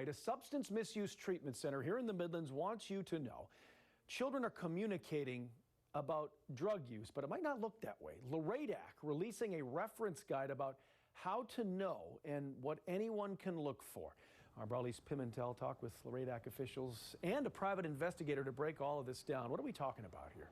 tonight, a substance misuse treatment center here in the Midlands wants you to know children are communicating about drug use, but it might not look that way. LRADAC releasing a reference guide about how to know and what anyone can look for. Our Brawley's Pimentel talked with LRADAC officials and a private investigator to break all of this down. What are we talking about here?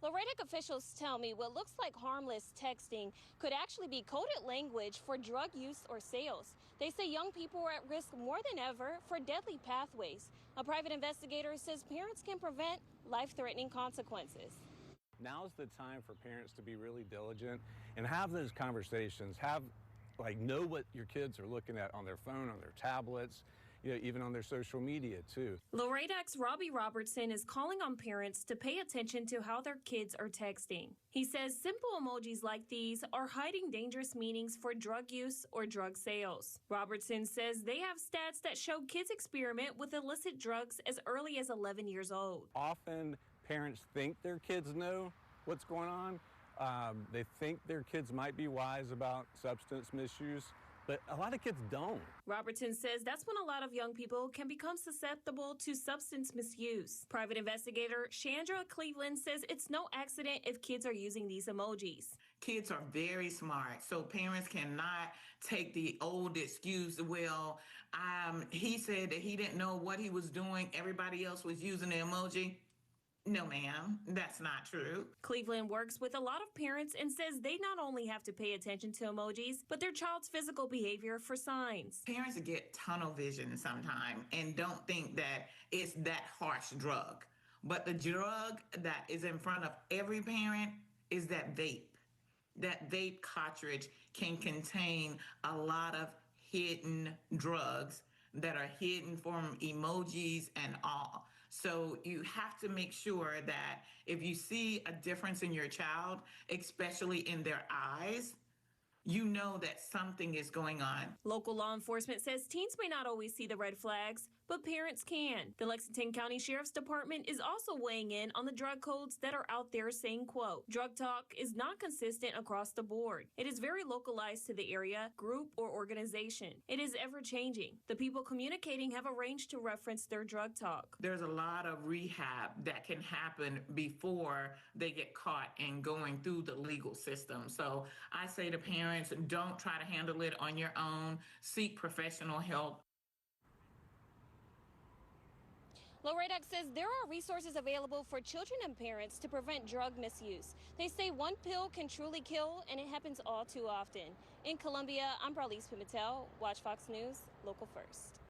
LRADAC officials tell me what looks like harmless texting could actually be coded language for drug use or sales. They say young people are at risk more than ever for deadly pathways. A private investigator says parents can prevent life-threatening consequences. Now's the time for parents to be really diligent and have those conversations, know what your kids are looking at on their phone, on their tablets, even on their social media too. LRADAC's Robbie Robertson is calling on parents to pay attention to how their kids are texting. He says simple emojis like these are hiding dangerous meanings for drug use or drug sales. Robertson says they have stats that show kids experiment with illicit drugs as early as 11 years old. Often parents think their kids know what's going on. They think their kids might be wise about substance misuse, but a lot of kids don't. Robertson says that's when a lot of young people can become susceptible to substance misuse. Private investigator Chandra Cleveland says it's no accident if kids are using these emojis. Kids are very smart, so parents cannot take the old excuse, well, he said that he didn't know what he was doing, everybody else was using the emoji. No, ma'am, that's not true. Cleveland works with a lot of parents and says they not only have to pay attention to emojis, but their child's physical behavior for signs. Parents get tunnel vision sometimes and don't think that it's that harsh drug. But the drug that is in front of every parent is that vape. That vape cartridge can contain a lot of hidden drugs that are hidden from emojis and all. So you have to make sure that if you see a difference in your child, especially in their eyes, you know that something is going on. Local law enforcement says teens may not always see the red flags, but parents can. The Lexington County Sheriff's Department is also weighing in on the drug codes that are out there saying, quote, drug talk is not consistent across the board. It is very localized to the area, group, or organization. It is ever changing. The people communicating have a range to reference their drug talk. There's a lot of rehab that can happen before they get caught and going through the legal system. So I say to parents, don't try to handle it on your own. Seek professional help. LRADAC says there are resources available for children and parents to prevent drug misuse. They say one pill can truly kill, and it happens all too often. In Columbia, I'm Brawley's Pimentel. Watch Fox News, Local First.